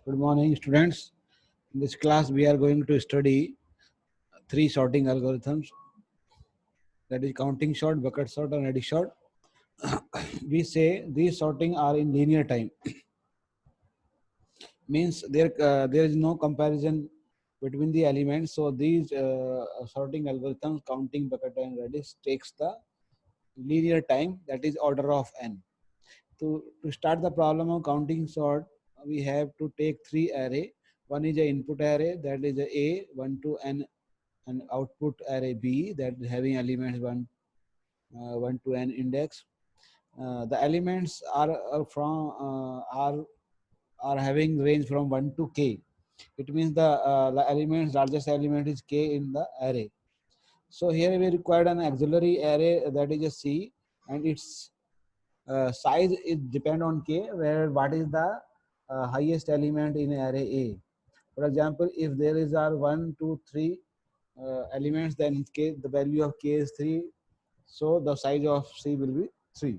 Good morning, students. In this class, we are going to study three sorting algorithms, that is counting sort, bucket sort, and eddy sort. We say these sorting are in linear time, means there is no comparison between the elements. So these sorting algorithms, counting, bucket, and radius, takes the linear time, that is order of n. To start the problem of counting sort, we have to take three array. One is a input array, that is a 1 to n, and output array B, that is having elements 1 to n index. The elements are having range from 1 to k. It means the elements, largest element is k in the array. So here we required an auxiliary array, that is a C, and its size is depend on k, where what is the highest element in array A. For example, if there is are 1, 2, 3 elements, then k, the value of k is 3, so the size of C will be 3.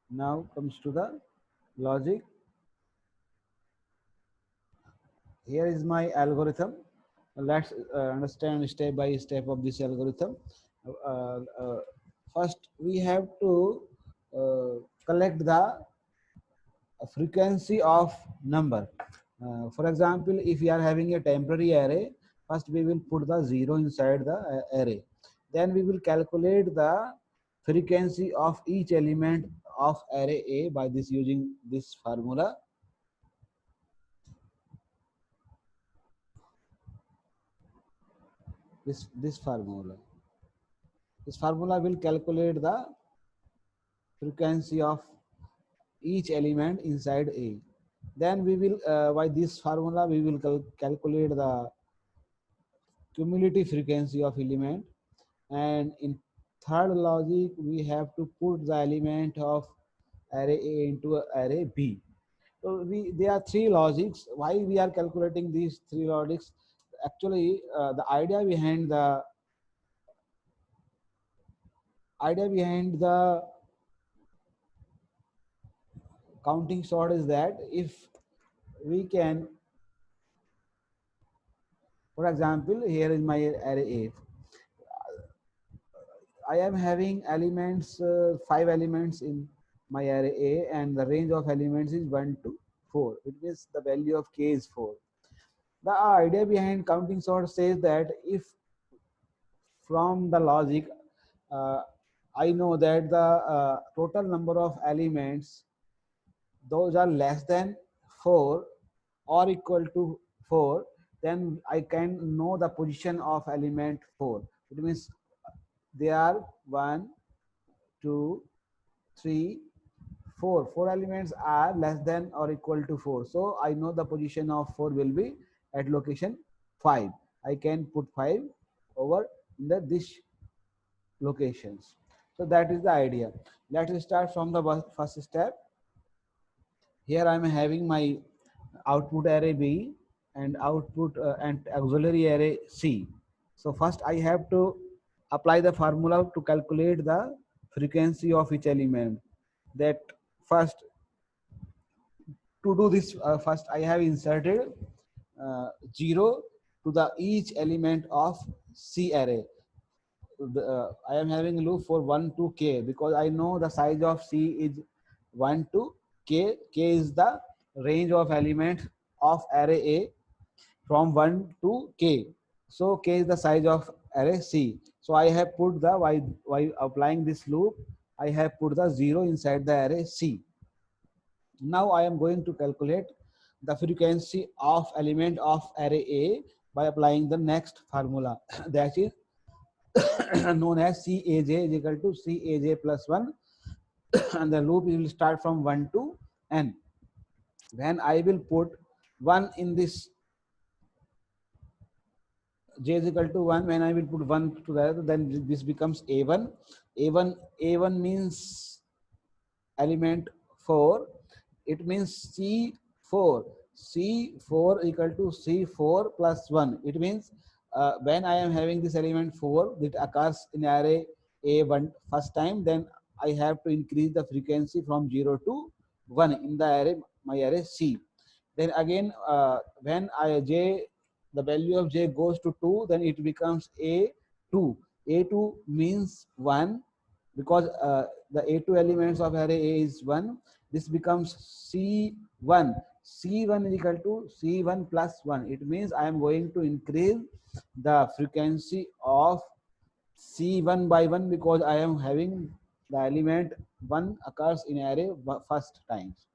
Now comes to the logic. Here is my algorithm. Let's understand step by step of this algorithm. Uh, uh, First, we have to uh, collect the frequency of number. For example, if we are having a temporary array, first we will put the 0 inside the array. Then we will calculate the frequency of each element of array A by this using this formula. This formula. This formula will calculate the frequency of each element inside A. Then we will, by this formula, we will calculate the cumulative frequency of element. And in third logic, we have to put the element of array A into array B. So there are three logics. Why we are calculating these three logics? Actually, the idea behind the counting sort is that if we can, for example, here is my array A. I am having elements, 5 elements in my array A, and the range of elements is 1 to 4. It means the value of k is 4. The idea behind counting sort says that if from the logic, uh, I know that the total number of elements, those are less than 4 or equal to 4, then I can know the position of element 4. It means they are 1, 2, 3, 4. 4 elements are less than or equal to 4. So I know the position of 4 will be at location 5. I can put 5 over in this locations. So that is the idea. Let's start from the first step. Here I am having my output array B and output and auxiliary array C. So first I have to apply the formula to calculate the frequency of each element. That first, to do this, first I have inserted 0 to the each element of C array. I am having a loop for 1 to k, because I know the size of C is 1 to k. K is the range of elements of array A from 1 to k. So k is the size of array C. So I have put the, while applying this loop, I have put the 0 inside the array C. Now I am going to calculate the frequency of element of array A by applying the next formula, that is known as Caj is equal to Caj plus 1, and the loop will start from 1 to n. When I will put 1 in this, j is equal to 1, when I will put 1 to the other, then this becomes A1. A1 means element 4. It means C4. C4 equal to C4 plus 1. It means when I am having this element 4 that occurs in array A1 first time, then I have to increase the frequency from 0 to 1 in the array, my array C. Then again, when the value of j goes to 2, then it becomes A2. A2 means 1 because the A2 elements of array A is 1. This becomes C1. C1 is equal to C1 plus 1. It means I am going to increase the frequency of C1 by 1 because I am having the element 1 occurs in array first times.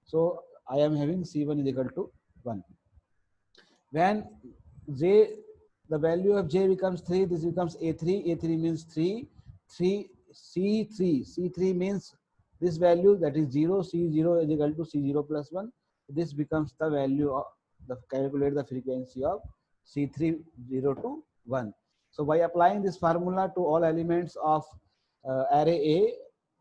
So I am having C1 is equal to 1. When j, the value of j becomes 3, this becomes A3. A3 means 3. 3 C3. C3 means this value, that is 0. C0 is equal to C0 plus 1. This becomes the value of the calculate the frequency of C3 0 to 1. So by applying this formula to all elements of array A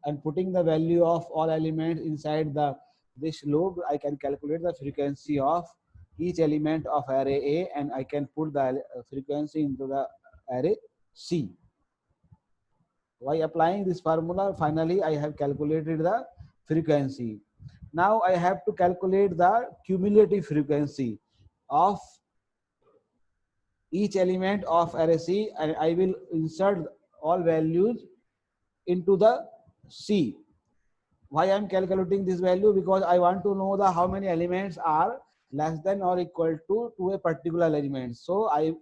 and putting the value of all elements inside the this loop, I can calculate the frequency of each element of array A, and I can put the frequency into the array C. By applying this formula, finally I have calculated the frequency. Now I have to calculate the cumulative frequency of each element of array C, and I will insert all values into the C. Why I am calculating this value? Because I want to know the how many elements are less than or equal to a particular element. So I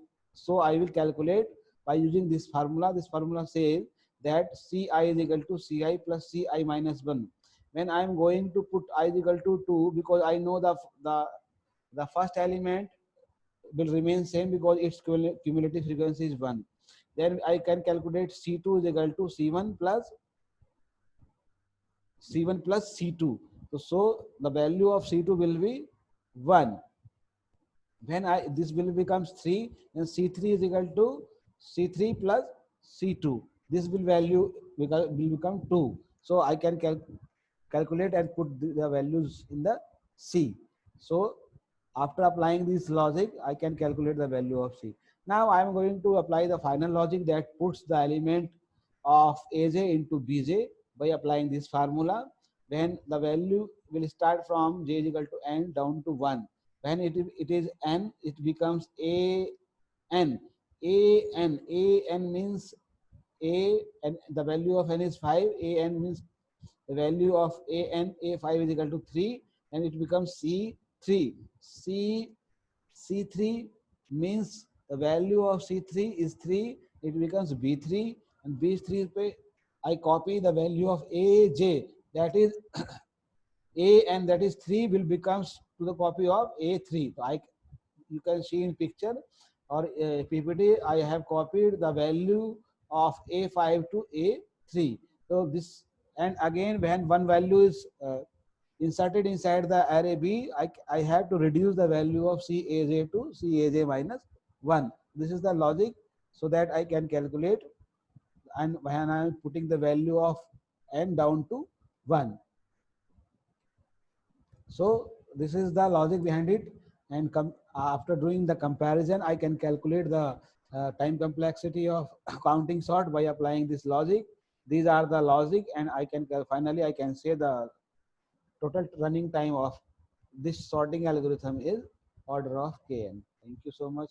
will calculate by using this formula. This formula says that Ci is equal to Ci plus Ci minus 1. When I am going to put I is equal to 2, because I know the first element will remain same because its cumulative frequency is 1. Then I can calculate C2 is equal to C1 plus C2. So the value of C2 will be 1. When this will becomes 3, then C3 is equal to C3 plus C2. This will become 2. So I can calculate and put the values in the C. So after applying this logic, I can calculate the value of C. Now I am going to apply the final logic that puts the element of Aj into Bj by applying this formula. When the value will start from j is equal to n down to 1. When it is n, it becomes a n. A n means a, and the value of n is 5. A n means the value of a5 is equal to 3, and it becomes C3. C3 means the value of C3 is 3. It becomes B3, and B3 pe I copy the value of AJ, that is A, and that is 3 will becomes to the copy of A3. So you can see in picture or PPT, I have copied the value of A5 to A3. So this, and again when one value is inserted inside the array B, I have to reduce the value of Caj to Caj minus 1. This is the logic, so that I can calculate, and when I am putting the value of n down to 1. So this is the logic behind it, and after doing the comparison, I can calculate the time complexity of counting sort by applying this logic. These are the logic, and I can finally I can say the total running time of this sorting algorithm is order of kn. Thank you so much.